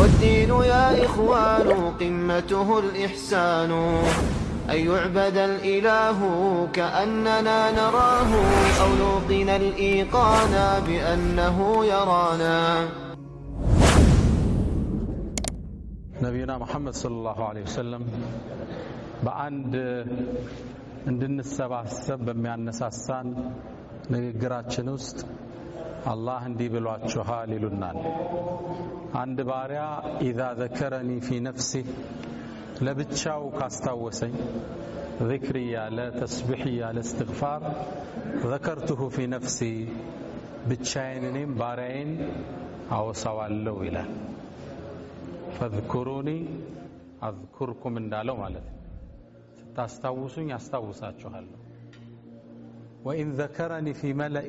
والدين يا إخوان قمته الإحسان أن يعبد الإله كأننا نراه أو نوقن الإيقان بأنه يرانا. نبينا محمد صلى الله عليه وسلم በአንድ እንድንሰባሰብ በሚያነሳሳን ንግግራችን ውስጥ አላህ እንዲህ ብሏችኋል ይሉናል። አንድ ባሪያ إذا ذكرني في نفسه ለብቻው ካስታወሰኝ ذكر ያለ ተስቢህ ያለ استغفار ذكرته في نفسي ብቻዬን እኔም ባሪያዬን አወሳዋለሁ ይላል። فاذكروني اذكركم እንዳለው ማለት ነው። ታስታውሱኝ አስታውሳችኋለሁ። وإن ذكرني في ملأ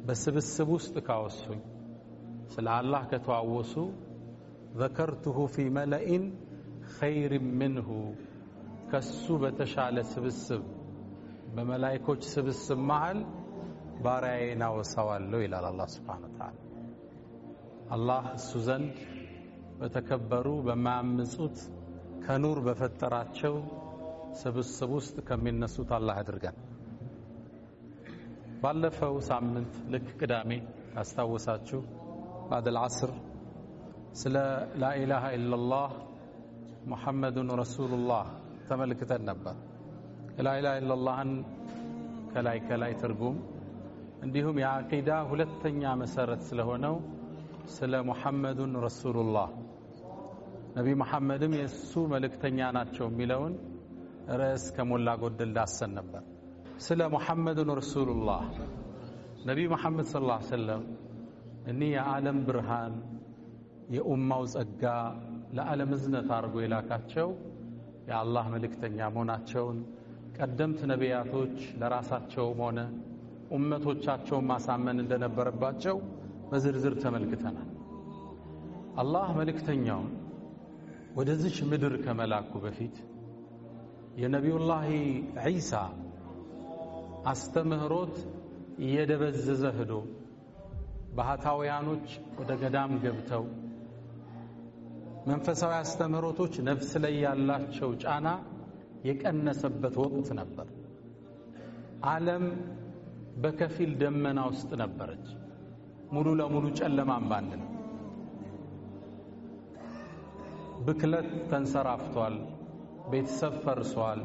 በስብስብ ውስጥ ካወሱኝ ስለ አላህ ከተዋወሱ ذكرته في ملأ خير منه ከሱ በተሻለ ስብስብ በመላእክቶች ስብስብ መሃል ባሪያዬን አወሳዋለሁ ይላል አላህ Subhanahu Wa Ta'ala። አላህ እሱ ዘንድ በተከበሩ በማያምጹት ከኑር በፈጠራቸው ስብስብ ውስጥ ከሚነሱት አላህ አድርገን። ባለፈው ሳምንት ልክ ቅዳሜ አስታውሳችሁ بعد العصر ስለ لا إله إلا الله محمد رسول الله ተመልክተን ነበር። لا إله إلا اللهን ከላይ ትርጉም እንዲሁም የአቂዳ ሁለተኛ መሰረት ስለሆነው ስለ محمد رسول الله ነብይ መሐመድም የሱ መልእክተኛ ናቸው የሚለውን ርዕስ ከሞላ ጎደል ዳሰን ነበር። ስለ محمد رسول الله ነብይ መሐመድ ሰለላሁ ዐለይሂ ወሰለም እኒ የዓለም ብርሃን የኡማው ጸጋ ለዓለም እዝነት አድርጎ የላካቸው የአላህ መልእክተኛ መሆናቸውን ቀደምት ነቢያቶች ለራሳቸውም ሆነ ኡመቶቻቸውን ማሳመን እንደነበረባቸው በዝርዝር ተመልክተናል። አላህ መልእክተኛውን ወደዚህ ምድር ከመላኩ በፊት የነቢዩላህ ዒሳ አስተምህሮት እየደበዘዘ ሄዶ ባህታውያኖች ወደ ገዳም ገብተው መንፈሳዊ አስተምህሮቶች ነፍስ ላይ ያላቸው ጫና የቀነሰበት ወቅት ነበር። ዓለም በከፊል ደመና ውስጥ ነበረች። ሙሉ ለሙሉ ጨለማም ባንድ ነው። ብክለት ተንሰራፍቷል። ቤተሰብ ፈርሷል።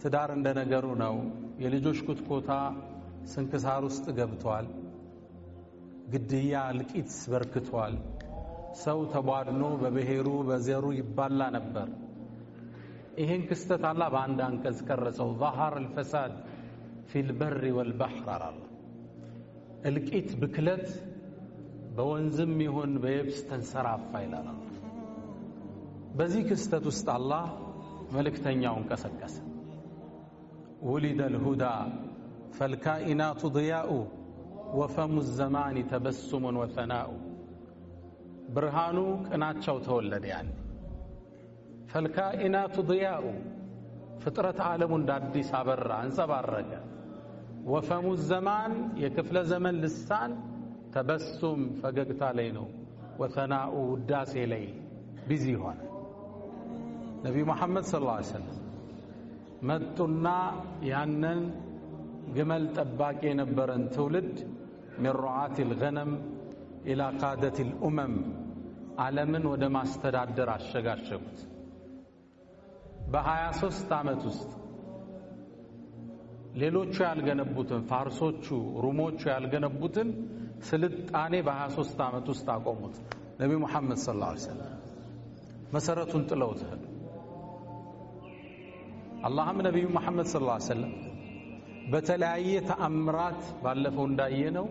ትዳር እንደነገሩ ነው። የልጆች ኩትኮታ ስንክሳር ውስጥ ገብቷል። ግድያ እልቂት በርክቷል። ሰው ተቧድኖ በብሔሩ በዘሩ ይባላ ነበር። ይሄን ክስተት አላህ በአንድ አንቀጽ ቀረጸው። ظهر الفساد في البر والبحر አላህ እልቂት ብክለት በወንዝም ይሁን በየብስ ተንሰራፋ ይላል። በዚህ ክስተት ውስጥ አላህ መልእክተኛውን ቀሰቀሰ። ولد الهدى فالكائنات ضياء وفم الزمان تبسم وثناء ብርሃኑ ቅናቸው ተወለደ። ያን فالكائنات ضياء ፍጥረት ዓለሙ እንዳዲስ አበራ አንጸባረቀ። وفم الزمان የክፍለ ዘመን ልሳን ተበሱም ፈገግታ ላይ ነው። وثناء ውዳሴ ላይ ቢዚ ሆነ። ነብዩ መሐመድ ሰለላሁ ዐለይሂ ወሰለም መጡና ያንን ግመል ጠባቂ የነበረን ትውልድ من رعاة الغنم إلى قادة الأمم ዓለምን ወደ ማስተዳደር አሸጋሸጉት። በ23 ዓመት ውስጥ ሌሎቹ ያልገነቡትን ፋርሶቹ ሩሞቹ ያልገነቡትን ስልጣኔ በ23 ዓመት ውስጥ አቆሙት። ነብዩ መሐመድ ሰለላሁ ዐለይሂ ወሰለም መሰረቱን ጥለውት ሄዱ። አላህም ነብዩ መሐመድ ሰለላሁ ዐለይሂ ወሰለም በተለያየ ተአምራት ባለፈው እንዳየነው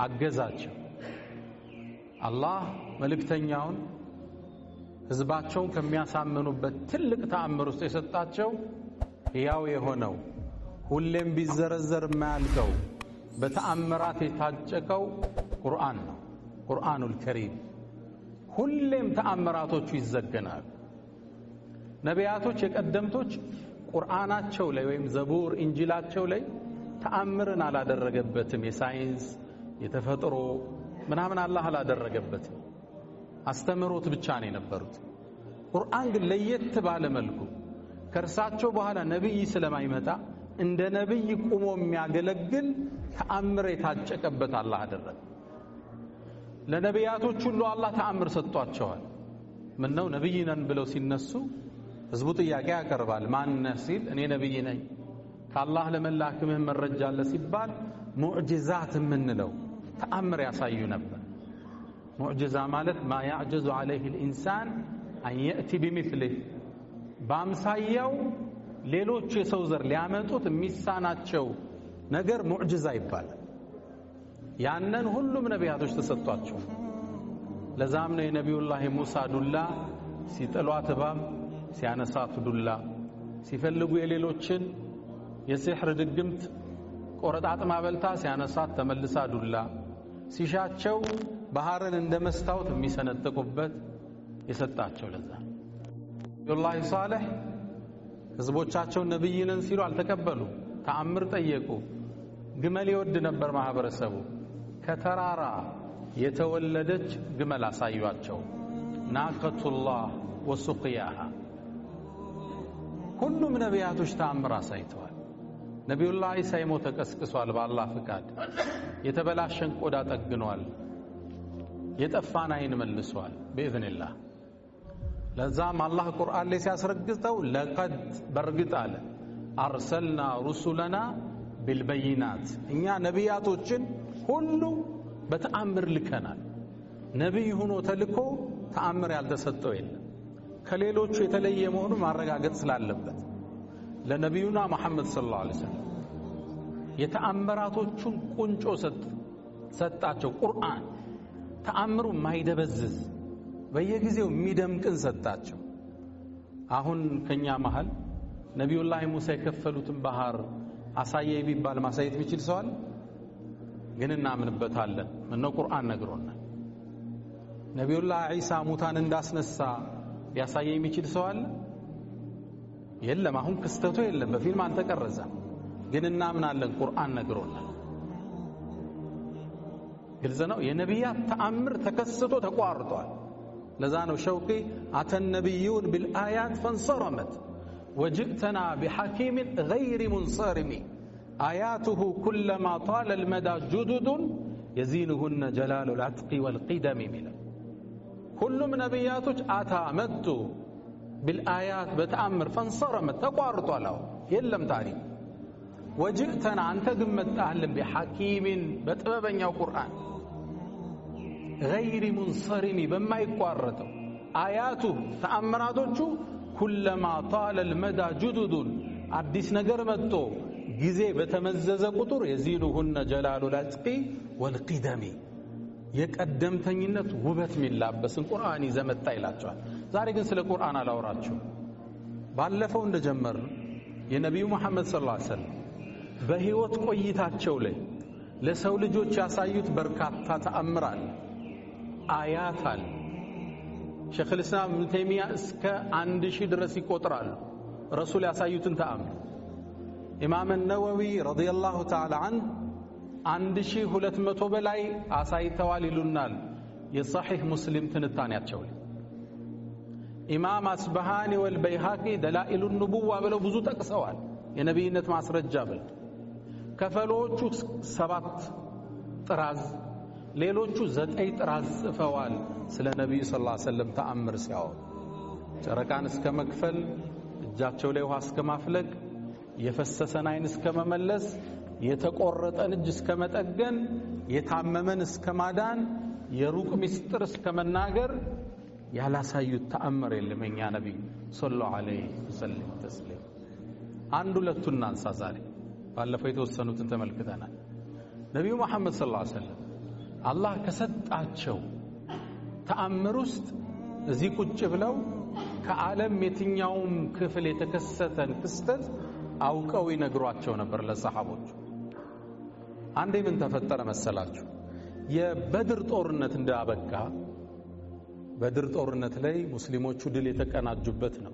አገዛቸው። አላህ መልእክተኛውን ህዝባቸውን ከሚያሳምኑበት ትልቅ ተአምር ውስጥ የሰጣቸው ያው የሆነው ሁሌም ቢዘረዘር የማያልቀው በተአምራት የታጨቀው ቁርአን ነው። ቁርአኑል ከሪም ሁሌም ተአምራቶቹ ይዘገናሉ። ነቢያቶች የቀደምቶች ቁርአናቸው ላይ ወይም ዘቡር ኢንጂላቸው ላይ ተአምርን አላደረገበትም። የሳይንስ የተፈጥሮ ምናምን አላህ አላደረገበትም። አስተምሮት ብቻ ነው የነበሩት። ቁርአን ግን ለየት ባለ መልኩ ከርሳቸው በኋላ ነብይ ስለማይመጣ እንደ ነብይ ቆሞ የሚያገለግል ተአምር የታጨቀበት አላህ አደረገ። ለነቢያቶች ሁሉ አላህ ተአምር ሰጥቷቸዋል። ምን ነው ነብይ ነን ብለው ሲነሱ ህዝቡ ጥያቄ ያቀርባል። ማን ነህ ሲል እኔ ነብይ ነኝ ከአላህ ለመላክምህ መረጃ አለ ሲባል ሙዕጂዛት የምንለው ተአምር ያሳዩ ነበር። ሙዕጂዛ ማለት ማ ያዕጀዙ ዐለይሂ الإنسان አን የእቲ ቢሚስሊህ በአምሳያው ሌሎች የሰው ዘር ሊያመጡት የሚሳናቸው ነገር ሙዕጂዛ ይባላል። ያንን ሁሉም ነቢያቶች ተሰጥቷቸው ለዛም ነው የነቢዩላህ ሙሳ ዱላ ሲጥሏት እባብ ሲያነሳት ዱላ ሲፈልጉ የሌሎችን የሲሕር ድግምት ቆረጣጥማ በልታ ሲያነሳት ተመልሳ ዱላ ሲሻቸው ባህርን እንደ መስታወት የሚሰነጥቁበት የሰጣቸው ለዛ ነቢዩላህ ሷሊህ ህዝቦቻቸው ነብይ ነን ሲሉ አልተቀበሉ። ተአምር ጠየቁ። ግመል ይወድ ነበር ማህበረሰቡ። ከተራራ የተወለደች ግመል አሳዩአቸው። ናቀቱላህ ወሱቅያሃ። ሁሉም ነቢያቶች ተአምር አሳይተዋል። ነቢዩላህ ኢሳ ሞተ ቀስቅሷል በአላህ ፍቃድ። የተበላሸን ቆዳ ጠግኗል። የጠፋን አይን መልሷል በኢዝኒላህ። ለዛም አላህ ቁርአን ላይ ሲያስረግጠው ለቀድ በርግጥ አለ አርሰልና ሩሱለና ቢልበይናት እኛ ነቢያቶችን ሁሉ በተአምር ልከናል። ነቢይ ሆኖ ተልኮ ተአምር ያልተሰጠው የለም። ከሌሎቹ የተለየ መሆኑን ማረጋገጥ ስላለበት ለነቢዩና መሐመድ ሰለላሁ ዐለይሂ ወሰለም የተአምራቶቹን ቁንጮ ሰጣቸው። ቁርአን ተአምሩ ማይደበዝዝ በየጊዜው የሚደምቅን ሰጣቸው። አሁን ከኛ መሃል ነቢዩላህ ሙሳ የከፈሉትን ባህር አሳየ ቢባል ማሳየት የሚችል ሰው አለ? ግን እናምንበታለን። ምነው ቁርአን ነግሮናል። ነቢዩላህ ኢሳ ሙታን እንዳስነሳ ሊያሳየ የሚችል ሰው አለ? የለም። አሁን ክስተቱ የለም፣ በፊልም አልተቀረጸም። ግን እናምናለን፣ ቁርአን ነግሮናል። ግልጽ ነው። የነቢያት ተአምር ተከስቶ ተቋርጧል። ለዛ ነው ሸውቂ አተን ነቢዩን ቢልአያት ፈንሰረመት ወጅእተና ቢሐኪምን ገይሪ ሙንሰሪሚ አያቱሁ ኩለማ ጣለ ልመዳ ጁዱዱን የዚንሁነ ጀላሉ ልአትቂ ወልቂደም ሚለው ሁሉም ነቢያቶች አታ መጡ ቢልአያት በተአምር ፈንሰረመት ተቋርጧል። አሁን የለም ታሪክ። ወጅእተና አንተ ግን መጣህልን ቢሐኪምን በጥበበኛው ቁርአን ገይሪ ሙንሰሪሚ በማይቋረጠው አያቱ ተአምራቶቹ ኩለማ ጣለ ልመዳ ጁዱዱን አዲስ ነገር መጥቶ ጊዜ በተመዘዘ ቁጥር የዚኑሁነ ጀላሉ ልአትቂ ወልቂደሚ የቀደምተኝነት ውበት ሚላበስን ቁርአን ይዘመጣ ይላቸዋል። ዛሬ ግን ስለ ቁርአን አላወራችሁ። ባለፈው እንደጀመር የነቢዩ መሐመድ ሰለላሁ ዐለይሂ ወሰለም በህይወት ቆይታቸው ላይ ለሰው ልጆች ያሳዩት በርካታ ተአምር አለ፣ አያት አለ። ሸይኹ ልእስላም ኢብኑ ተይሚያ እስከ 1000 ድረስ ይቆጥራሉ ረሱል ያሳዩትን ተአምር። ኢማም ነወዊ ረዲየላሁ ተዓላ ዐንሁ 1200 በላይ አሳይተዋል ይሉናል የሰሒህ ሙስሊም ትንታኔያቸው ላይ። ኢማም አስበሃኒ ወልበይሃቂ ደላኢሉ ኑቡዋ ብለው ብዙ ጠቅሰዋል የነቢይነት ማስረጃ ብለው። ከፈሎቹ 7 ጥራዝ ሌሎቹ 9 ጥራዝ ጽፈዋል ስለ ነብዩ ሰለላሁ ዐለይሂ ወሰለም ተአምር ሲያወሩ። ጨረቃን እስከ መክፈል፣ እጃቸው ላይ ውሃ እስከ ማፍለቅ፣ የፈሰሰን አይን እስከ መመለስ፣ የተቆረጠን እጅ እስከ መጠገን፣ የታመመን እስከ ማዳን፣ የሩቅ ምስጢር እስከ መናገር ያላሳዩት ተአምር የለም የኛ ነብይ ሰለላሁ ዐለይሂ ወሰለም ተስሊም። አንድ ሁለቱን እናንሳ ዛሬ። ባለፈው የተወሰኑትን ተመልክተናል። ነብዩ መሐመድ ሰለላሁ ዐለይሂ ወሰለም አላህ ከሰጣቸው ተአምር ውስጥ እዚህ ቁጭ ብለው ከዓለም የትኛውም ክፍል የተከሰተን ክስተት አውቀው ይነግሯቸው ነበር ለሰሃቦቹ። አንዴ ምን ተፈጠረ መሰላችሁ? የበድር ጦርነት እንዳበቃ በድር ጦርነት ላይ ሙስሊሞቹ ድል የተቀናጁበት ነው።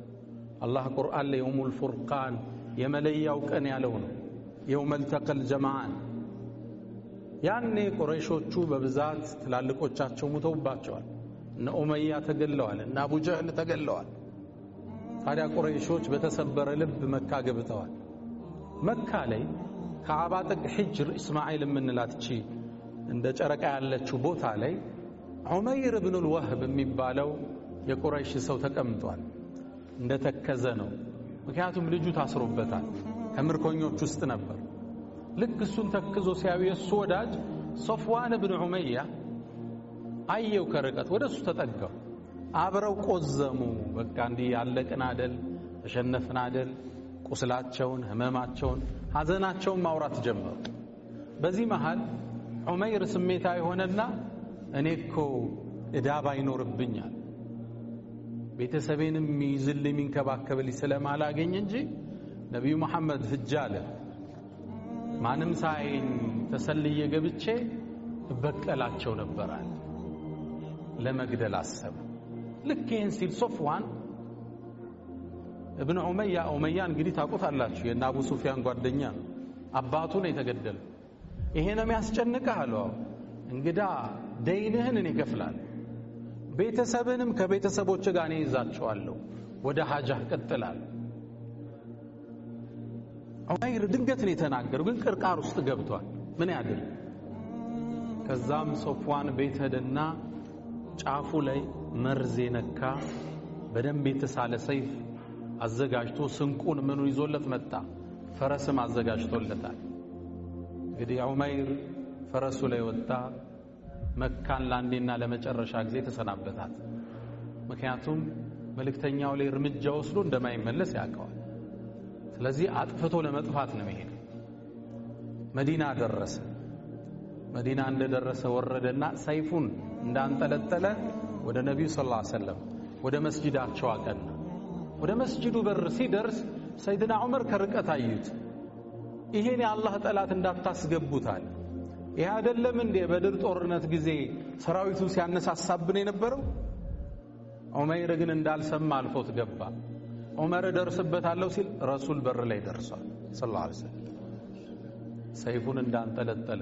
አላህ ቁርአን ላይ የውሙል ፉርቃን የመለያው ቀን ያለው ነው። የውመል ተቀል ጀማዓን ያኔ ቁረይሾቹ በብዛት ትላልቆቻቸው ሙተውባቸዋል። እነ ኡመያ ተገለዋል፣ እነ አቡ ጀህል ተገለዋል። ታዲያ ቁረይሾች በተሰበረ ልብ መካ ገብተዋል። መካ ላይ ከዓባ ጥግ ሂጅር እስማኤል የምንላት እቺ እንደ ጨረቃ ያለችው ቦታ ላይ ዑመይር ኢብኑ አልወህብ የሚባለው የቁረይሽ ሰው ተቀምጧል። እንደተከዘ ነው። ምክንያቱም ልጁ ታስሮበታል፣ ከምርኮኞች ውስጥ ነበር። ልክ እሱን ተክዞ ሲያዩ የሱ ወዳጅ ሶፍዋን ኢብኑ ዑመያ አየው ከርቀት፣ ወደሱ ተጠጋው። አብረው ቆዘሙ። በቃ እንዲህ ያለቅን አይደል፣ ተሸነፍን አይደል፣ ቁስላቸውን፣ ህመማቸውን፣ ሐዘናቸውን ማውራት ጀመሩ። በዚህ መሃል ዑመይር ስሜታዊ ሆነና እኔ እኮ ዕዳ ባይኖርብኛል ቤተሰቤንም ይዝልኝ የሚንከባከብልኝ ስለማላገኝ እንጂ ነብዩ መሐመድ ህጅ አለ ማንም ሳይን ተሰልየ ገብቼ እበቀላቸው ነበራል። ለመግደል አሰበ። ልክ ይህን ሲል ሶፍዋን ኢብኑ ኡመያ እንግዲህ ታውቁታላችሁ፣ የእነ አቡ ሱፊያን ጓደኛ ነው። አባቱ ነው የተገደለው። ይሄ ነው የሚያስጨንቅህ አለው። እንግዳ ደይንህን እኔ እከፍላለሁ፣ ቤተሰብንም ከቤተሰቦች ጋር እኔ ይዛቸዋለሁ፣ ወደ ሐጃህ ቀጥላለሁ። ዑመይር ድንገት ነው የተናገረው፣ ግን ቅርቃር ውስጥ ገብቷል። ምን ያድርግ? ከዛም ሶፍዋን ቤት ሄደና ጫፉ ላይ መርዝ የነካ በደንብ የተሳለ ሰይፍ አዘጋጅቶ ስንቁን ምኑ ይዞለት መጣ። ፈረስም አዘጋጅቶለታል። እንግዲህ ዑመይር ፈረሱ ላይ ወጣ። መካን ለአንዴና ለመጨረሻ ጊዜ ተሰናበታት። ምክንያቱም መልእክተኛው ላይ እርምጃ ወስዶ እንደማይመለስ ያውቀዋል። ስለዚህ አጥፍቶ ለመጥፋት ነው የሚሄድ። መዲና ደረሰ። መዲና እንደደረሰ ወረደና ሰይፉን እንዳንጠለጠለ ወደ ነብዩ ሰለላሁ ዐለይሂ ወሰለም ወደ መስጂዳቸው አቀና። ወደ መስጂዱ በር ሲደርስ ሰይድና ዑመር ከርቀት አዩት። ይሄን የአላህ ጠላት እንዳታስገቡታል። ይሄ አይደለም እንደ በድር ጦርነት ጊዜ ሰራዊቱ ሲያነሳሳብን የነበረው? ዑመይር ግን እንዳልሰማ አልፎት ገባ። ዑመር ደርስበታለሁ ሲል ረሱል በር ላይ ደርሷል ሰለላሁ ዐለይሂ ወሰለም። ሰይፉን እንዳንጠለጠለ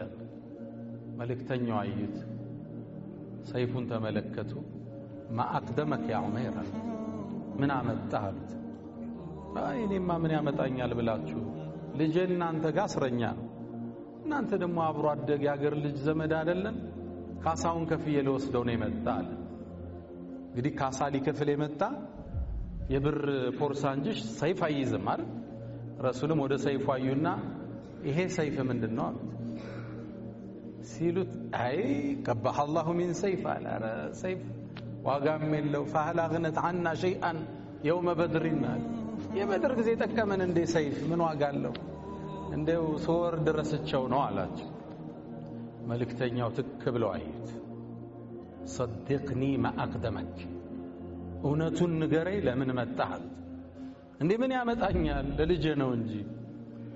መልእክተኛው አዩት። ሰይፉን ተመለከቱ። ማአቅደመክ ያ ዑመይር፣ ምን አመጣህ አሉት። አይ እኔማ ምን ያመጣኛል ብላችሁ ልጄ እናንተ ጋር እስረኛ ነው፣ እናንተ ደግሞ አብሮ አደግ ያገር ልጅ ዘመድ አይደለን? ካሳውን ከፍዬ ልወስደው ነው የመጣ አለ። እንግዲህ ካሳ ሊከፍል የመጣ የብር ፖርሳ እንጂ ሰይፍ አይይዝም አይደል? ረሱልም ወደ ሰይፉ አዩና ይሄ ሰይፍ ምንድነው አሉት። ሲሉት አይ ቀባህ አላሁ ሚን ሰይፍ አለ። ኧረ ሰይፍ ዋጋም የለው። ፈህል አግነት አና ሸይአን የውመ በድሪን አለ። የበድር ጊዜ ጠቀመን እንደ ሰይፍ ምን ዋጋ አለው? እንደው ስወርድ ረስቸው ነው አላቸው። መልእክተኛው ትክ ብለው አዩት። صدقኒ ما أقدمك፣ እውነቱን ንገረኝ ለምን መጣህ አሉት። እንዴ ምን ያመጣኛል ለልጄ ነው እንጂ።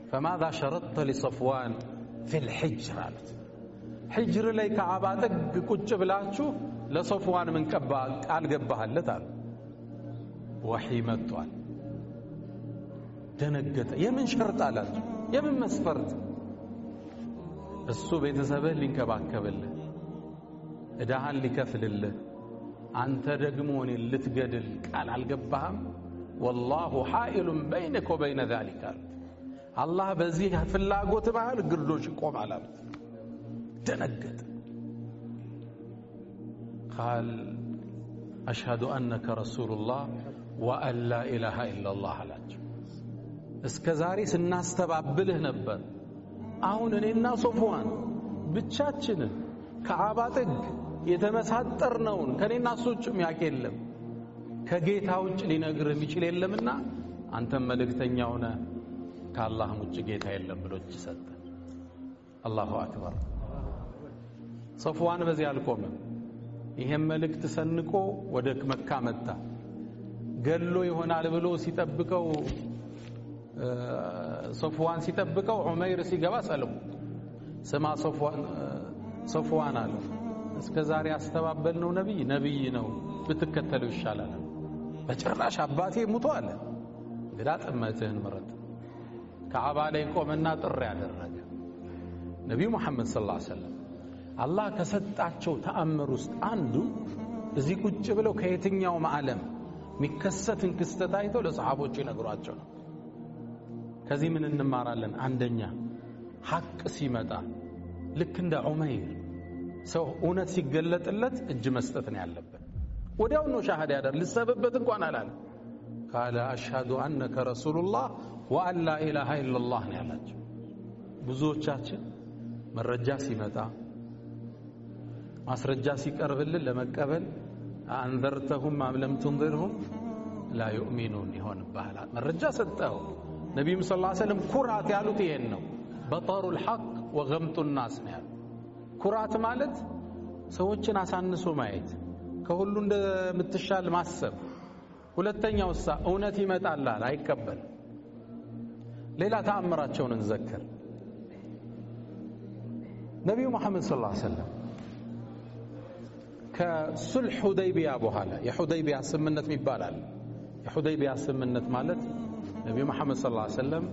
فماذا شرطت لصفوان في الحجر አሉት። ሂጅር ላይ ከዓባ ጥግ ቁጭ ብላችሁ ለሶፍዋን ምን ቃል ገባህለት አሉ። ወህይ መጥቷል። ደነገጠ። የምን ሸርጥ አላቸው? የምን መስፈርት? እሱ ቤተሰብህ ሊንከባከብልህ፣ ዕዳህን ሊከፍልልህ፣ አንተ ደግሞ እኔን ልትገድል ቃል አልገባህም? ወላሁ ሓኢሉን በይነከ ወበይነ ዛሊከ አሉት። አላህ በዚህ ፍላጎት መሃል ግርዶሽ ይቆማል አሉት። ደነገጠ። ቃል አሽሀዱ አነከ ረሱሉላህ ወአን ላ ኢላሃ ኢለላህ አላቸው። እስከ ዛሬ ስናስተባብልህ ነበር፣ አሁን እኔና ሶፍዋን ብቻችንን ከዓባ ጥግ የተመሳጠርነውን ከኔና እሱ ውጭ የሚያውቅ የለም፣ ከጌታ ውጭ ሊነግርህ የሚችል የለምና አንተም መልእክተኛ ሆነ ከአላህም ውጭ ጌታ የለም ብሎ እጅ ሰጠ። አላሁ አክበር። ሶፍዋን በዚህ አልቆመም። ይሄን መልእክት ሰንቆ ወደ መካ መጣ። ገሎ ይሆናል ብሎ ሲጠብቀው ሶፍዋን ሲጠብቀው ዑመይር ሲገባ ሰለሙ። ስማ ሶፍዋን አለ፣ እስከ ዛሬ አስተባበልነው ነብይ ነው ብትከተለው ይሻላል። በጭራሽ አባቴ ሙቷል። እንግዳ ጥመትህን ምረጥ። ከዓባ ላይ ቆመና ጥሪ ያደረገ ነብዩ መሐመድ ሰለላሁ ዐለይሂ ወሰለም አላህ ከሰጣቸው ተአምር ውስጥ አንዱ እዚህ ቁጭ ብለው ከየትኛውም ዓለም የሚከሰትን ክስተት አይተው ለሰሃቦቹ ይነግሯቸው ነው። ከዚህ ምን እንማራለን? አንደኛ ሐቅ ሲመጣ ልክ እንደ ዑመይር ሰው እውነት ሲገለጥለት እጅ መስጠት ነው ያለበት። ወዲያው ነው ሻሃዳ ያደር ልሰበበት እንኳን አላለ። ቃለ አሽሀዱ አነከ ረሱሉላህ ወአን ላ ኢላሃ ኢላላህ ነው ያላቸው። ብዙዎቻችን መረጃ ሲመጣ ማስረጃ ሲቀርብልን ለመቀበል አንዘርተሁም አም ለም ትንዚርሁም ላ ዩእሚኑን ይሆንብሃል። መረጃ ሰጠው። ነቢዩም ሰለላሁ ዐለይሂ ወሰለም ኩራት ያሉት ይሄን ነው። በጠሩል ሐቅ ወገምጡ ናስ ነው ያሉት። ኩራት ማለት ሰዎችን አሳንሶ ማየት፣ ከሁሉ እንደምትሻል ማሰብ። ሁለተኛው እውነት ይመጣላል አይቀበል። ሌላ ተአምራቸውን እንዘክር። ነቢዩ መሐመድ ሰለላሁ ዐለይሂ ወሰለም ከሱልህ ሁደይቢያ በኋላ የሁደይቢያ ስምምነት ይባላል። የሁደይቢያ ስምምነት ማለት ነቢዩ መሐመድ ሰለላሁ ዐለይሂ ወሰለም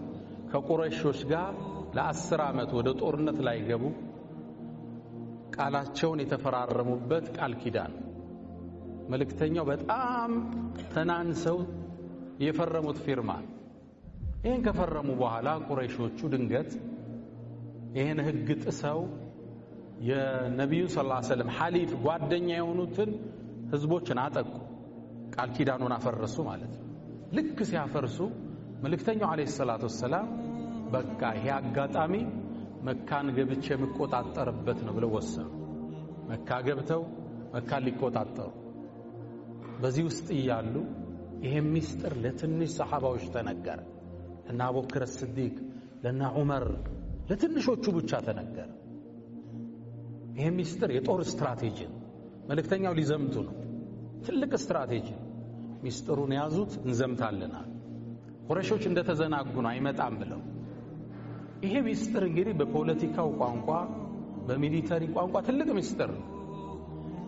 ከቁረይሾች ጋር ለ10 ዓመት ወደ ጦርነት ላይ ገቡ ቃላቸውን የተፈራረሙበት ቃል ኪዳን። መልእክተኛው በጣም ተናንሰው የፈረሙት ፊርማ። ይህን ከፈረሙ በኋላ ቁረይሾቹ ድንገት ይህን ህግ ጥሰው የነቢዩ ሰለላሁ ዐለይሂ ወሰለም ሐሊፍ ጓደኛ የሆኑትን ህዝቦችን አጠቁ። ቃል ኪዳኑን አፈረሱ ማለት ነው። ልክ ሲያፈርሱ መልእክተኛው አለይሂ ሰላቱ ወሰላም በቃ ይሄ አጋጣሚ መካን ገብቼ የምቆጣጠርበት ነው ብለው ወሰኑ። መካ ገብተው መካን ሊቆጣጠሩ በዚህ ውስጥ እያሉ ይሄ ሚስጥር ለትንሽ ሰሃባዎች ተነገረ። ለና አቡበክር ሲዲቅ፣ ለና ዑመር፣ ለትንሾቹ ብቻ ተነገረ። ይሄ ሚስጥር የጦር ስትራቴጂ ነው። መልእክተኛው ሊዘምቱ ነው። ትልቅ ስትራቴጂ ሚስጥሩን ያዙት። እንዘምታለናል። ቁረይሾች እንደተዘናጉ ነው አይመጣም ብለው። ይሄ ሚስጥር እንግዲህ በፖለቲካው ቋንቋ በሚሊተሪ ቋንቋ ትልቅ ሚስጥር ነው።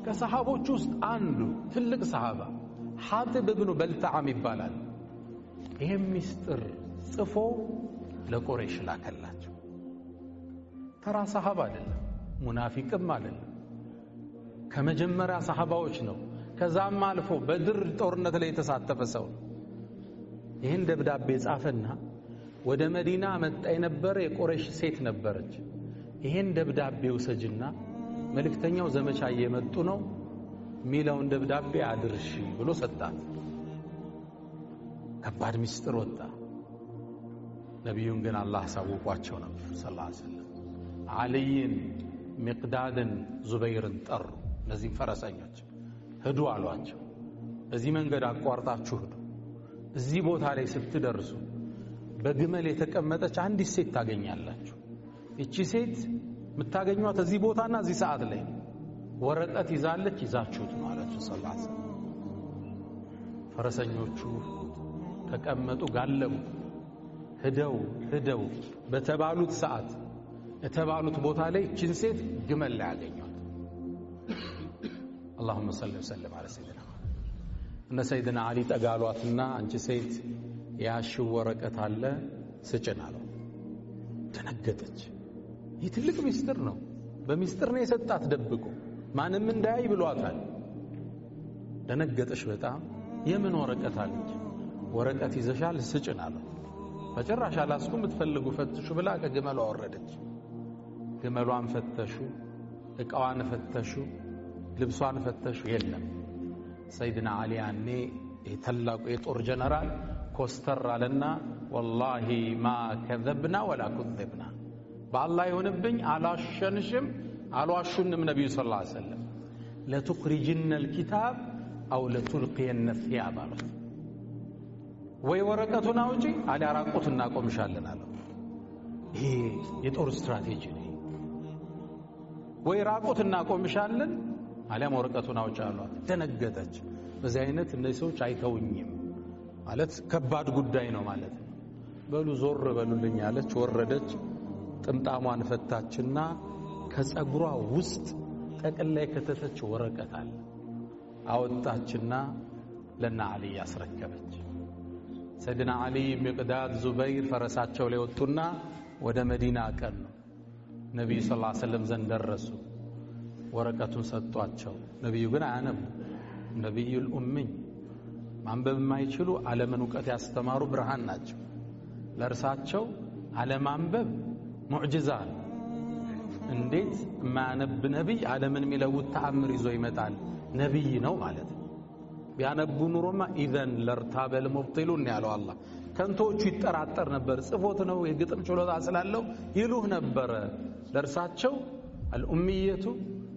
ከሰሃቦች ውስጥ አንዱ ትልቅ ሰሃባ ሐጢብ ኢብኑ በልተዓም ይባላል። ይሄ ሚስጥር ጽፎ ለቁረይሽ ላከላቸው። ተራ ሰሃባ አይደለም፣ ሙናፊቅም አይደለም። ከመጀመሪያ ሰሃባዎች ነው። ከዛም አልፎ በድር ጦርነት ላይ የተሳተፈ ሰው ነው። ይህን ደብዳቤ ጻፈና ወደ መዲና መጣ የነበረ የቁረይሽ ሴት ነበረች። ይህን ደብዳቤ ውሰጅና መልእክተኛው ዘመቻ እየመጡ ነው ሚለውን ደብዳቤ አድርሺ ብሎ ሰጣት። ከባድ ሚስጥር ወጣ። ነቢዩን ግን አላህ ሳውቋቸው ነበር ሰለላሁ ዐለይሂ ወሰለም። አልይን፣ ሚቅዳድን፣ ዙበይርን ጠሩ። እነዚህም ፈረሰኞች ሂዱ አሏቸው። በዚህ መንገድ አቋርጣችሁ ሂዱ። እዚህ ቦታ ላይ ስትደርሱ በግመል የተቀመጠች አንዲት ሴት ታገኛላችሁ። እቺ ሴት የምታገኟት እዚህ ቦታና እዚህ ሰዓት ላይ ወረቀት ይዛለች፣ ይዛችሁት ነው አላቸው ሰለላሁ ዐለይሂ ወሰለም። ፈረሰኞቹ ተቀመጡ፣ ጋለቡ። ሄደው በተባሉት ሰዓት የተባሉት ቦታ ላይ እቺን ሴት ግመል ላይ ያገኟት። اللهم صل وسلم على سيدنا እነ ሰይድና አሊ ጠጋሏትና አንቺ ሴት ያሽው ወረቀት አለ ስጭን አለው። ተነገጠች። ይህ ትልቅ ሚስጥር ነው። በሚስጥር ነው የሰጣት ደብቆ ማንም እንዳያይ ብሏታል። ደነገጠች በጣም። የምን ወረቀት አለች? ወረቀት ይዘሻል ስጭን አለው። በጭራሽ አላስኩም፣ ብትፈልጉ ፈትሹ ብላ ከግመሏ ወረደች። ግመሏን ፈተሹ፣ እቃዋን ፈተሹ፣ ልብሷን ፈተሹ። የለም። ሰይድና አሊ ያኔ የታላቁ የጦር ጀነራል ኮስተር አለና ወላሂ ማ ከዘብና ወላ ኩዘብና፣ በአላህ ይሁንብኝ አላሸንሽም አልዋሹንም ነቢዩ ሰለላሁ ዐለይሂ ወሰለም። ለቱኽሪጅነ አልኪታብ አው ለቱልቂየነ ሲያብ አሉት። ወይ ወረቀቱን አውጪ አሊያ ራቁት እናቆምሻለን አለው። ይሄ የጦር ስትራቴጂ ነው። ወይ ራቁት እናቆምሻለን አሊያም ወረቀቱን አውጪ አሏት። ደነገጠች። በዚህ አይነት እነዚህ ሰዎች አይተውኝም ማለት ከባድ ጉዳይ ነው ማለት ነው። በሉ ዞር በሉልኝ አለች። ወረደች። ጥምጣሟን ፈታችና ከጸጉሯ ውስጥ ጠቅላይ ከተተች ወረቀት አለ አወጣችና ለና አሊ ያስረከበች። ሰይድና አሊ፣ ሚቅዳድ፣ ዙበይር ፈረሳቸው ላይ ወጡና ወደ መዲና ቀኑ። ነብዩ ሰለላሁ ዐለይሂ ወሰለም ዘንድ ደረሱ። ወረቀቱን ሰጧቸው። ነብዩ ግን አያነቡ። ነብዩል ኡሚ ማንበብ የማይችሉ ዓለምን ዕውቀት ያስተማሩ ብርሃን ናቸው። ለእርሳቸው ዓለማንበብ ሙዕጂዛ ነው። እንዴት ማነብ ነብይ ዓለምን የሚለውጥ ተአምር ይዞ ይመጣል? ነብይ ነው ማለት ነው። ቢያነቡ ኑሮማ ኢዘን ለርታበል ሙብጢሉን ያለው አላህ ከንቶቹ ይጠራጠር ነበር። ጽፎት ነው የግጥም ችሎታ ስላለው ይሉህ ነበር። ለእርሳቸው አልኡሚየቱ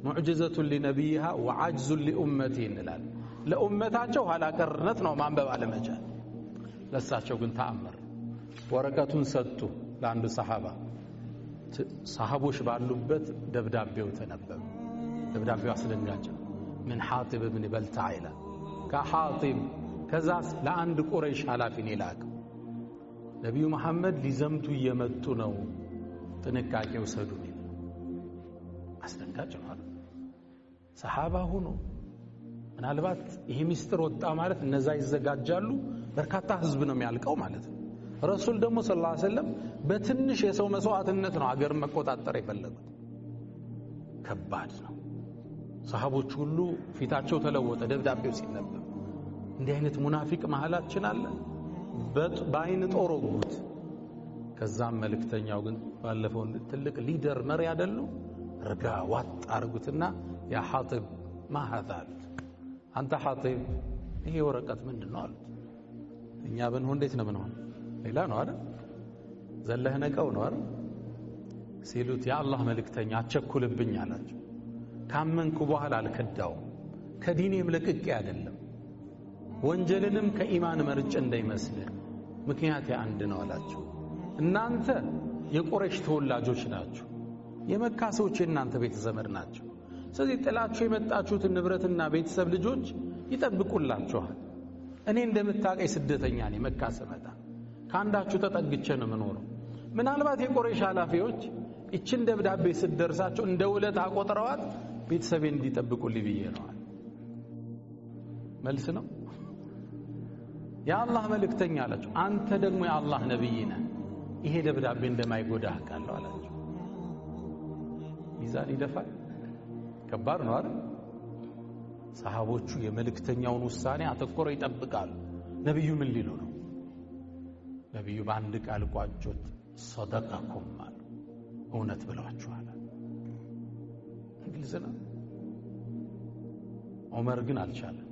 ሙዕጂዘቱን ሊነቢይሃ ወዓጅዙን ሊኡመቲ እንላለን። ለኡመታቸው ኋላቀርነት ነው ማንበብ አለመቻል። ለእሳቸው ግን ተአምር። ወረቀቱን ሰጡ ለአንዱ ሰሃባ። ሰሃቦች ባሉበት ደብዳቤው ተነበበ። ደብዳቤው አስደንጋጭ ነው። ምን ሐጢብ ብን በልተዓ ይላል። ከሐጢብ ከዛስ ለአንድ ቁረይሽ ኃላፊን ይላከው። ነቢዩ መሐመድ ሊዘምቱ እየመጡ ነው፣ ጥንቃቄ ውሰዱ ይላል። አስደንጋጭ ነው። ሰሃባ ሆኖ ምናልባት ይሄ ሚስጥር ወጣ ማለት እነዛ ይዘጋጃሉ፣ በርካታ ህዝብ ነው የሚያልቀው ማለት ነው። ረሱል ደግሞ ሰለላሁ ዐለይሂ ወሰለም በትንሽ የሰው መስዋዕትነት ነው አገር መቆጣጠር የፈለጉት። ከባድ ነው። ሰሃቦች ሁሉ ፊታቸው ተለወጠ ደብዳቤው ሲነበብ። እንዲህ አይነት ሙናፊቅ መሃላችን አለ። በአይን ጦር ወጉት። ከዛም መልእክተኛው ግን ባለፈው ትልቅ ሊደር መሪ አይደሉ? ረጋ ዋጥ አርጉትና ያ ሐጢብ ማሃዛል አንተ ሐጢብ ይሄ ወረቀት ምንድነው አሉት። እኛ ብንሆን እንዴት ነው ምንሆን? ሌላ ነው አይደል? ዘለህ ነቀው ነው አይደል ሲሉት የአላህ መልእክተኛ አቸኩልብኝ አላቸው። ካመንኩ በኋላ አልከዳውም፣ ከዲኔም ለቅቄ አይደለም፣ ወንጀልንም ከኢማን መርጬ እንዳይመስል ምክንያት አንድ ነው አላቸው። እናንተ የቁረይሽ ተወላጆች ናችሁ፣ የመካ ሰዎች የእናንተ ቤተ ዘመድ ናቸው። ስለዚህ ጥላችሁ የመጣችሁትን ንብረትና ቤተሰብ ልጆች ይጠብቁላችኋል። እኔ እንደምታውቀኝ ስደተኛ ነኝ። መካ ስመጣ ካንዳችሁ ተጠግቼ ነው የምኖረው። ምናልባት የቁረይሽ ኃላፊዎች እቺን ደብዳቤ ስትደርሳቸው እንደ ውለታ አቆጥረዋት ቤተሰቤን እንዲጠብቁልኝ ብዬ ነው። መልስ ነው። የአላህ መልእክተኛ አላቸው፣ አንተ ደግሞ የአላህ ነብይ ነህ፣ ይሄ ደብዳቤ እንደማይጎዳህ አውቃለሁ አላቸው። ሚዛን ይደፋል። ከባድ ነው አይደል? ሰሃቦቹ የመልእክተኛውን ውሳኔ አተኮረው ይጠብቃሉ። ነብዩ ምን ሊሉ ነው? ነብዩ በአንድ ቃል ቋጮት፣ ሰደቀኩም አሉ፣ እውነት ብለዋችኋል። እንግሊዝ ነው። ዑመር ግን አልቻለም።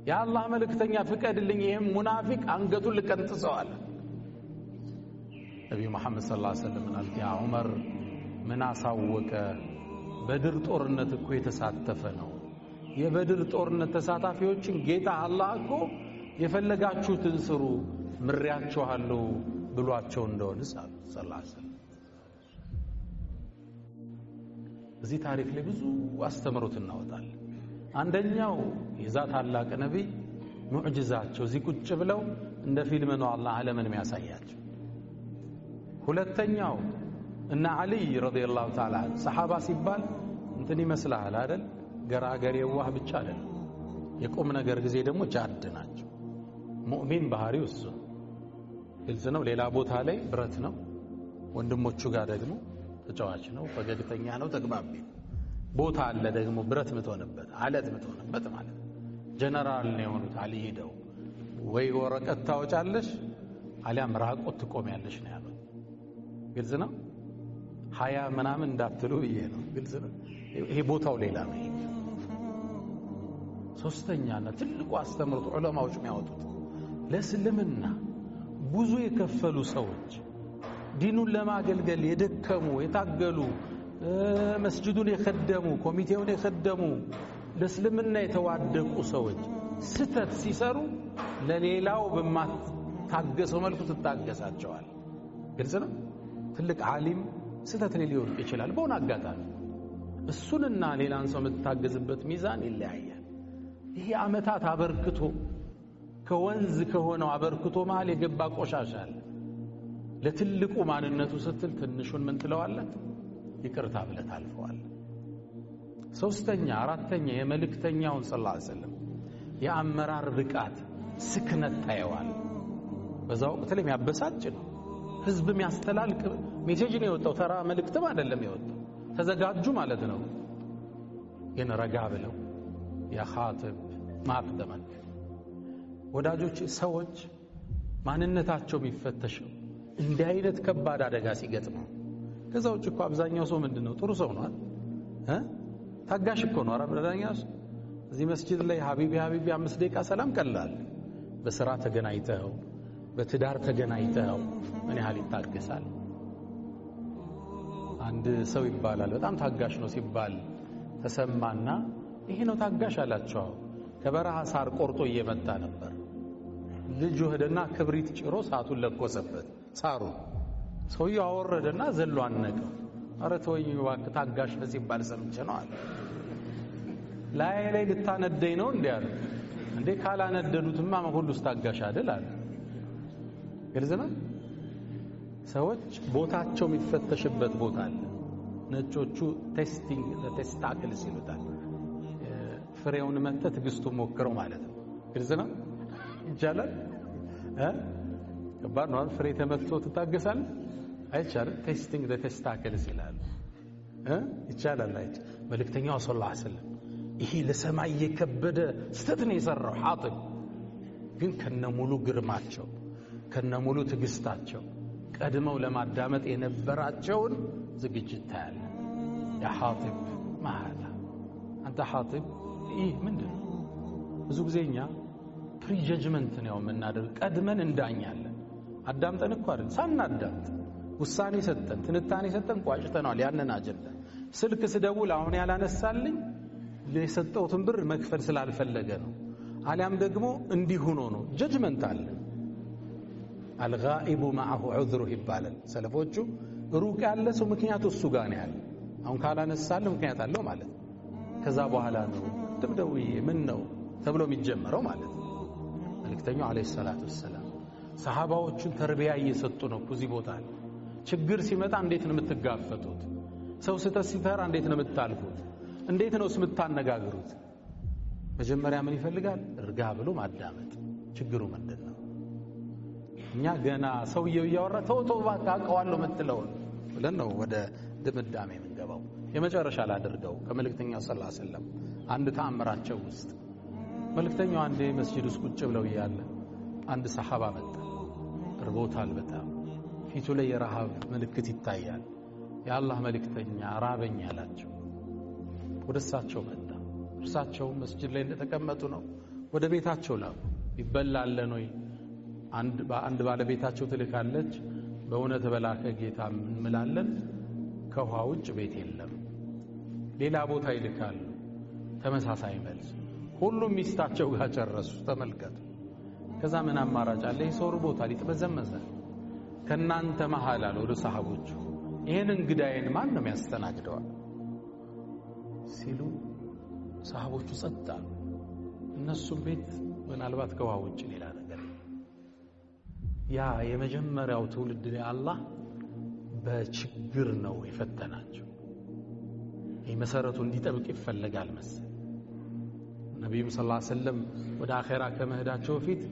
የአላህ መልእክተኛ ፍቀድልኝ፣ ይሄም ሙናፊቅ አንገቱን ልቀንጥሰው አለ። ነብዩ መሐመድ ሰለላሁ ዐለይሂ ወሰለም አሉ፣ ያ ዑመር ምን አሳወቀ? በድር ጦርነት እኮ የተሳተፈ ነው። የበድር ጦርነት ተሳታፊዎችን ጌታ አላህ እኮ የፈለጋችሁትን ስሩ ምሪያችኋለሁ ብሏቸው እንደሆነ ሰለላሁ ዐለይሂ ወሰለም። እዚህ ታሪክ ላይ ብዙ አስተምሮት እናወጣለን። አንደኛው የዛ ታላቅ ነብይ ሙዕጂዛቸው እዚህ ቁጭ ብለው እንደ ፊልም ነው አላህ ዓለምን የሚያሳያቸው። ሁለተኛው እና አሊ ረዲየላሁ ተዓላ ሰሃባ ሲባል እንትን ይመስላል አይደል? ገራገር የዋህ ብቻ አይደል፣ የቁም ነገር ጊዜ ደግሞ ጃድ ናቸው። ሙእሚን ባህሪው እሱ ግልጽ ነው። ሌላ ቦታ ላይ ብረት ነው፣ ወንድሞቹ ጋር ደግሞ ተጫዋች ነው፣ ፈገግተኛ ነው፣ ተግባቢ ነው። ቦታ አለ ደግሞ ብረት ምትሆንበት አለት ምትሆንበት ማለት ነው። ጀነራል ነው የሆኑት አሊ ሄደው ወይ ወረቀት ታወጫለሽ አሊያም ራቆት ትቆሚያለሽ ነው ያሉት። ግልጽ ነው። ሀያ ምናምን እንዳትሉ ብዬ ነው። ግልጽ ነው። ይሄ ቦታው ሌላ ነው። ሶስተኛና ትልቁ አስተምሮት ዑለማዎች የሚያወጡት ለእስልምና ብዙ የከፈሉ ሰዎች ዲኑን ለማገልገል የደከሙ የታገሉ መስጂዱን የከደሙ ኮሚቴውን የከደሙ ለእስልምና የተዋደቁ ሰዎች ስተት ሲሰሩ ለሌላው በማታገሰው መልኩ ትታገሳቸዋል። ግልጽ ነው። ትልቅ ዓሊም ስተት ላይ ሊወድቅ ይችላል በሆነ አጋጣሚ። እሱንና ሌላን ሰው የምትታገዝበት ሚዛን ይለያያል። ይሄ ዓመታት አበርክቶ ከወንዝ ከሆነው አበርክቶ መሃል የገባ ቆሻሻ አለ። ለትልቁ ማንነቱ ስትል ትንሹን ምን ትለዋለህ? ይቅርታ ብለህ ታልፈዋለህ። ሶስተኛ አራተኛ የመልእክተኛውን ሰለላሁ ዐለይሂ ወሰለም የአመራር ብቃት ስክነት ታየዋል። በዛ ወቅት ላይ የሚያበሳጭ ነው። ህዝብ የሚያስተላልቅ ሜሴጅ ነው የወጣው፣ ተራ መልእክትም አይደለም የወጣው። ተዘጋጁ ማለት ነው። ግን ረጋ ብለው ያ ኻጢብ ማፍተመን ወዳጆች ሰዎች ማንነታቸው የሚፈተሸው እንዲህ አይነት ከባድ አደጋ ሲገጥመው ከዛ ውጭ እኮ አብዛኛው ሰው ምንድነው ጥሩ ሰው ነው ታጋሽ እኮ ነው አብዛኛው ሰው እዚህ መስጂድ ላይ ሀቢቢ 5 ደቂቃ ሰላም ቀላል በስራ ተገናኝተው በትዳር ተገናኝተው ምን ያህል ይታገሳል አንድ ሰው ይባላል በጣም ታጋሽ ነው ሲባል ተሰማና ይሄ ነው ታጋሽ አላቸው ከበረሃ ሳር ቆርጦ እየመጣ ነበር ልጅ ወደና ክብሪት ጭሮ ሳቱን ለቆሰበት ሳሩ ሰውየው አወረደና ዘሎ አነቀው አረ ተወኝ እባክህ ታጋሽ ነው ሲባል ሰምቼ ነው አለ ላይ ልታነደኝ ነው እንዴ አለ እንዴ ካላነደዱትማ ሁሉስ ታጋሽ አይደል አለ ግልጽ ነው ሰዎች ቦታቸው የሚፈተሽበት ቦታ አለ ነጮቹ ቴስቲንግ ለቴስታክልስ ይሉታል ፍሬውን መተት ግስቱ ሞክረው ማለት ነው ግልጽ ነው ይቻላል ከባድ ነው ፍሬ ተመትቶ ትታገሳል አይቻልም ቴስቲንግ ለቴስታክልስ ይላል ይቻላል መልእክተኛው ሰለላሁ ዐለይሂ ወሰለም ይሄ ለሰማይ የከበደ ስተት ነው የሰራው ሐጢብ ግን ከነሙሉ ግርማቸው ከነሙሉ ትግስታቸው ቀድመው ለማዳመጥ የነበራቸውን ዝግጅት ታያለ ያ ሐጢብ ማሃላ አንተ ሐጢብ ይህ ምንድነው ብዙ ጊዜኛ ፕሪጀጅመንት ነው የምናደርግ ቀድመን እንዳኛለን አዳምጠን እኮ አይደል ሳናዳምጥ ውሳኔ ሰጠን ትንታኔ ሰጠን ቋጭተናል ያንን አጀንዳ ስልክ ስደውል አሁን ያላነሳልኝ ለሰጠውትን ብር መክፈል ስላልፈለገ ነው አሊያም ደግሞ እንዲህ ሆኖ ነው ጀጅመንት አለ አልጋኢቡ ማዐሁ ዑዝሩ ይባላል ሰለፎቹ ሩቅ ያለ ሰው ምክንያቱ እሱ ጋር ነው ያለ አሁን ካላነሳልኝ ምክንያት አለው ማለት ከዛ በኋላ ነው ደብደውዬ ምን ነው ተብሎ የሚጀመረው ማለት መልእክተኛው አለይሂ ሰላቱ ወሰለም ሰሃባዎቹን ተርቢያ እየሰጡ ነው እዚህ ቦታ ችግር ሲመጣ እንዴት ነው የምትጋፈጡት ሰው ሲሰራ እንዴት ነው የምታልፉት እንዴት ነው የምታነጋግሩት መጀመሪያ ምን ይፈልጋል እርጋ ብሎ ማዳመጥ ችግሩ ምንድነው እኛ ገና ሰውየው ያወራ ተውተው ባቃቀዋለሁ መጥለው ብለን ነው ወደ ድምዳሜ የምንገባው የመጨረሻ ላደርገው ከመልእክተኛው ሰለላሁ ዐለይሂ ወሰለም አንድ ተአምራቸው ውስጥ መልእክተኛው አንዴ መስጂድ ውስጥ ቁጭ ብለው ይያለ አንድ ሰሃባ መጣ ርቦታል በጣም ፊቱ ላይ የረሃብ ምልክት ይታያል የአላህ መልእክተኛ ራበኝ አላቸው ወደሳቸው መጣ እርሳቸው መስጂድ ላይ እንደተቀመጡ ነው ወደ ቤታቸው ላኩ ይበላል ነው አንድ ባለቤታቸው ትልካለች በእውነት በላከ ጌታ እንምላለን ከውሃ ውጭ ቤት የለም ሌላ ቦታ ይልካሉ ተመሳሳይ መልስ ሁሉም ሚስታቸው ጋር ጨረሱ ተመልከቱ ከዛ ምን አማራጭ አለ ይሶር ቦታ ሊጥበዘመዘ ከናንተ መሃል አለ ወደ ሰሃቦቹ ይሄን እንግዳዬን ማን ነው የሚያስተናግደው ሲሉ ሰሃቦቹ ጸጥ አሉ እነሱ ቤት ምናልባት ከውሃ ውጭ ሌላ ነገር ያ የመጀመሪያው ትውልድ ላይ አላህ በችግር ነው የፈተናቸው የመሰረቱ እንዲጠብቅ ይፈልጋል መሰል ነብዩ ሰለላሁ ዐለይሂ ወሰለም ወደ አኺራ ከመሄዳቸው በፊት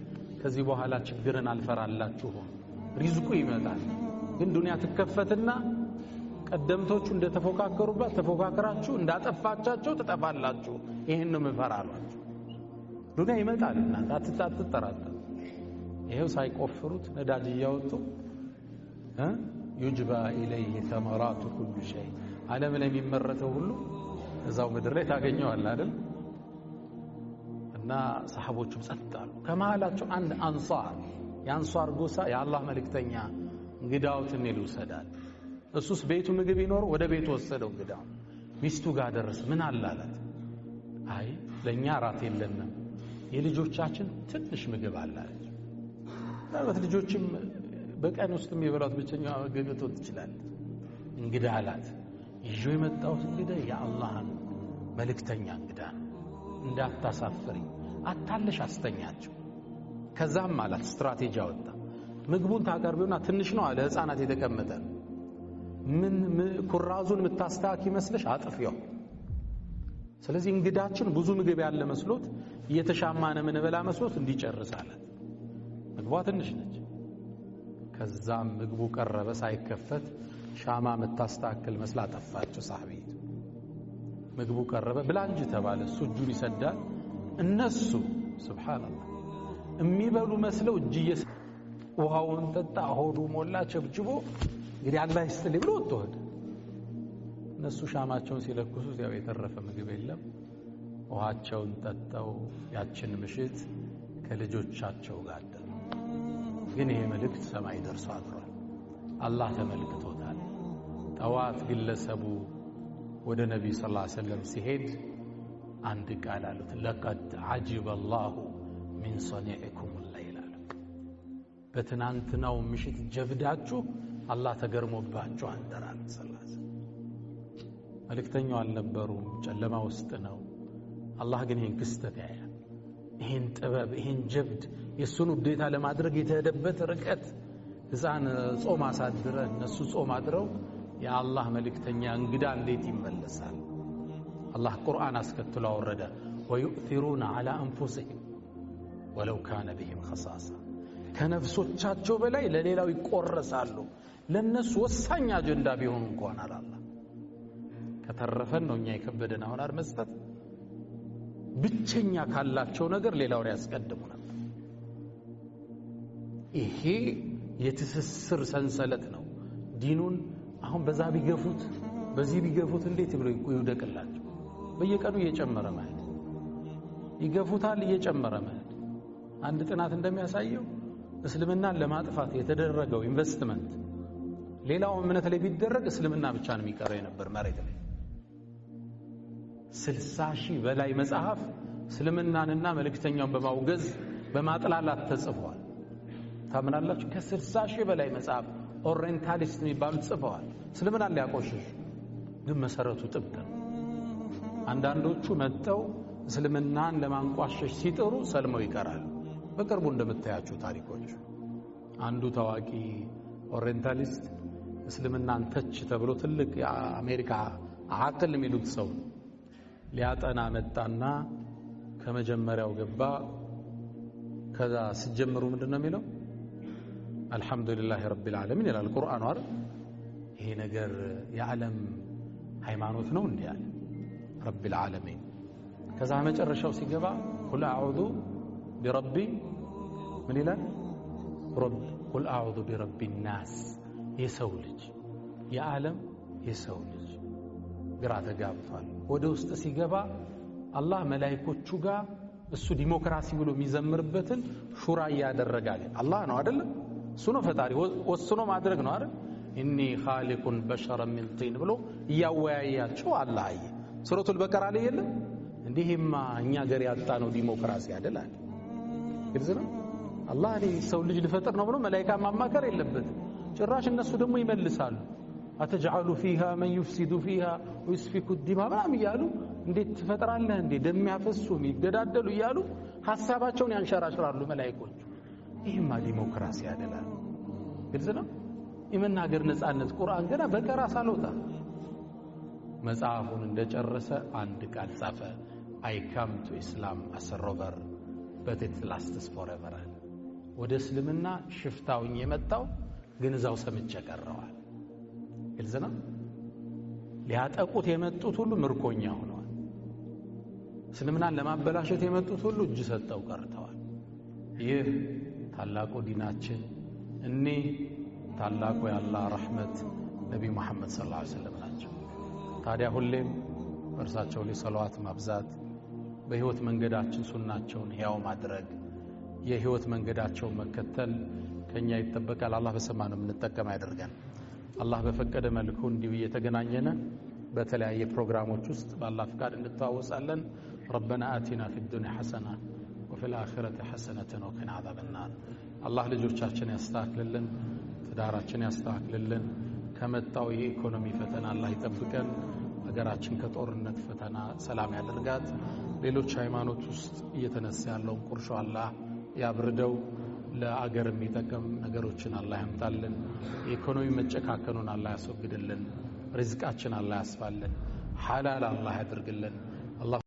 ከዚህ በኋላ ችግርን አልፈራላችሁም ሪዝቁ ይመጣል ግን ዱንያ ትከፈትና ቀደምቶቹ እንደተፎካከሩባት ተፎካከራችሁ እንዳጠፋቻቸው ትጠፋላችሁ ይሄን ነው መፈራላችሁ ዱንያ ይመጣልና አትጠራጠሩ ይሄው ሳይቆፍሩት ነዳጅ ያወጡ ይጅባ ኢለይሂ ተመራቱ ኩሉ ሸይ ዓለም ላይ የሚመረተው ሁሉ እዛው ምድር ላይ ታገኘዋል አይደል እና ሰሃቦቹም ጸጥታሉ ከመሃላቸው አንድ አንሷር የአንሷር ጎሳ የአላህ መልእክተኛ እንግዳውትን ይልውሰዳል እሱስ ቤቱ ምግብ ይኖር ወደ ቤቱ ወሰደው እንግዳው ሚስቱ ጋር ደረሰ ምን አላላት አይ ለኛ ራት የለንም የልጆቻችን ትንሽ ምግብ አላች ማለት ልጆችም በቀን ውስጥ የሚበሉት ብቸኛው አገገቶ ይችላል እንግዳ አላት ይጆ የመጣው እንግዳ የአላህን መልእክተኛ እንግዳ እንዳታሳፍሪ አታለሽ አስተኛቸው ከዛም ማለት ስትራቴጂ አወጣ ምግቡን ታቀርቡና ትንሽ ነው አለ ህፃናት የተቀመጠ ምን ኩራዙን ምታስተካክ ይመስልሽ አጥፊው ስለዚህ እንግዳችን ብዙ ምግብ ያለ መስሎት እየተሻማነ ምን በላ መስሎት እንዲጨርሳለት ምግቧ ትንሽ ነች ከዛም ምግቡ ቀረበ ሳይከፈት ሻማ ምታስተካክል መስላ ጠፋቸው ሳህቢት ምግቡ ቀረበ ብላንጅ ተባለ እሱ እጁን ይሰዳል እነሱ ሱብሃንአላህ የሚበሉ መስለው እጅየስ ውሃውን ጠጣ ሆዱ ሞላ ቸብችቦ እንግዲህ አላህ ይስጥልኝ ብሎ ወጥቷል። እነሱ ሻማቸውን ሲለኩሱ ያው የተረፈ ምግብ የለም። ውሃቸውን ጠጣው ያችን ምሽት ከልጆቻቸው ጋር አደሩ። ግን ይሄ መልእክት ሰማይ ደርሶ አድሯል። አላህ ተመልክቶታል። ጠዋት ግለሰቡ ወደ ነብዩ ሰለላሁ ዐለይሂ ወሰለም ሲሄድ አንድ ቃል አሉት፣ ለቀድ ዐጂበ አላሁ ሚን ሰኒዒኩም አለይል አሉ። በትናንትናው ምሽት ጀብዳችሁ አላህ ተገርሞባችሁ አንደራል። ሰለላሁ ዐለይሂ ወሰለም መልእክተኛው አልነበሩም፣ ጨለማ ውስጥ ነው። አላህ ግን ይሄን ክስተት ያያል። ይሄን ጥበብ ይሄን ጀብድ የሱን ውዴታ ለማድረግ የተሄደበት ርቀት ሕፃን ጾም አሳድረ እነሱ ጾም አድረው የአላህ መልእክተኛ እንግዳ እንዴት ይመለሳል? አላህ ቁርአን አስከትሎ አወረደ፣ ወዩእቲሩነ ዐላ አንፉሲሂም ወለው ካነ ቢሂም ኸሳሳ። ከነፍሶቻቸው በላይ ለሌላው ይቆረሳሉ፣ ለነሱ ወሳኝ አጀንዳ ቢሆኑ እንኳን አላህ ከተረፈን ነው እኛ የከበደን አሁን መስጠት። ብቸኛ ካላቸው ነገር ሌላውን ያስቀድሙ ነበር። ይሄ የትስስር ሰንሰለት ነው። ዲኑን አሁን በዛ ቢገፉት በዚህ ቢገፉት እንዴት ብሎ ይውደቅላቸው? በየቀኑ እየጨመረ ማለት ይገፉታል፣ እየጨመረ ማለት። አንድ ጥናት እንደሚያሳየው እስልምናን ለማጥፋት የተደረገው ኢንቨስትመንት ሌላው እምነት ላይ ቢደረግ እስልምና ብቻ ነው የሚቀረው የነበር መሬት ላይ 60,000 በላይ መጽሐፍ እስልምናንና መልእክተኛውን በማውገዝ በማጥላላት ተጽፈዋል። ታምናላችሁ? ከ60,000 በላይ መጽሐፍ ኦሪየንታሊስት የሚባሉት ጽፈዋል እስልምናን ሊያቆሽሹ። ግን መሰረቱ ጥብቅ ነው። አንዳንዶቹ መጥተው እስልምናን ለማንቋሸሽ ሲጥሩ ሰልመው ይቀራሉ። በቅርቡ እንደምታያቸው ታሪኮች አንዱ ታዋቂ ኦሪየንታሊስት እስልምናን ተች ተብሎ ትልቅ የአሜሪካ አቅል የሚሉት ሰው ሊያጠና መጣና ከመጀመሪያው ገባ። ከዛ ሲጀምሩ ምንድነው የሚለው? አልহামዱሊላሂ ረቢል ዓለሚን ይላል ቁርአኑ አይደል? ይሄ ነገር የዓለም ሃይማኖት ነው እንዴ አለ ረቢል ዓለሚን። ከዛ መጨረሻው ሲገባ ቁል አዑዙ ቢረቢ ምን ይላል? ረብ ቁል አዑዙ ቢረቢ ናስ፣ የሰው ልጅ የዓለም የሰው ልጅ። ግራ ተጋብቷል። ወደ ውስጥ ሲገባ አላህ መላእክቶቹ ጋር እሱ ዲሞክራሲ ብሎ የሚዘምርበትን ሹራ ያደረጋል። አላህ ነው አይደል? እሱ ነው ፈጣሪ፣ ወስኖ ማድረግ ነው አይደል? ኢኒ ኻሊቁን በሸረን ሚን ጢን ብሎ እያወያያቸው አላህ አየ። ሱረቱል በቀራ ላይ የለም እንዲህማ እኛ ገር ያጣ ነው ዲሞክራሲ አይደል አለ። ግልጽ ነው። አላህ ሰው ልጅ ልፈጥር ነው ብሎ መላእክታ ማማከር የለበትም። ጭራሽ እነሱ ደግሞ ይመልሳሉ። አተጅዐሉ ፊሃ መን ዩፍሲዱ ፊሃ ወይስፊኩ ዲማ ምናምን እያሉ እንዴት ትፈጥራለህ እንዴ ደም ያፈሱ የሚገዳደሉ እያሉ ሐሳባቸውን ያንሸራሽራሉ መላእክቶቹ። ይሄማ ዲሞክራሲ አይደለም። ግልጽ ነው። የመናገር ነፃነት ቁርአን ገና በቀራ ሳሎታ መጽሐፉን እንደጨረሰ አንድ ቃል ጻፈ። አይ ካም ቱ ኢስላም አስ ሮቨር በት ኢት ላስትስ ፎርኤቨር። ወደ እስልምና ሽፍታውኝ የመጣው ግን እዛው ሰምቼ ቀረዋል። ግልጽ ነው። ሊያጠቁት የመጡት ሁሉ ምርኮኛ ሆነዋል። እስልምናን ለማበላሸት የመጡት ሁሉ እጅ ሰጠው ቀርተዋል። ይህ ታላቁ ዲናችን እኔ ታላቁ የአላህ ረሕመት ነብዩ መሐመድ ሰለላሁ ዐለይሂ ወሰለም ናቸው። ታዲያ ሁሌም እርሳቸው ላይ ሰለዋት ማብዛት፣ በህይወት መንገዳችን ሱናቸውን ሕያው ማድረግ፣ የህይወት መንገዳቸውን መከተል ከኛ ይጠበቃል። አላህ በሰማነው የምንጠቀም ያደርገን። አላህ በፈቀደ መልኩ እንዲሁ እየተገናኘነ በተለያየ ፕሮግራሞች ውስጥ በአላህ ፍቃድ እንተዋወሳለን። ረበና አቲና ፊ ዱንያ ሐሰና ወፊ ልአኺረቲ ሐሰነተን ወቂና ዐዛበናር። አላህ ልጆቻችን ያስተካክልልን፣ ትዳራችን ያስተካክልልን። ከመጣው የኢኮኖሚ ፈተና አላህ ይጠብቀን። ሀገራችን ከጦርነት ፈተና ሰላም ያደርጋት። ሌሎች ሃይማኖት ውስጥ እየተነሳ ያለውን ቁርሾ አላህ ያብርደው። ለአገር የሚጠቅም ነገሮችን አላህ ያምጣልን። የኢኮኖሚ መጨካከኑን አላህ ያስወግድልን። ሪዝቃችን አላህ ያስፋልን። ሐላል አላህ ያድርግልን።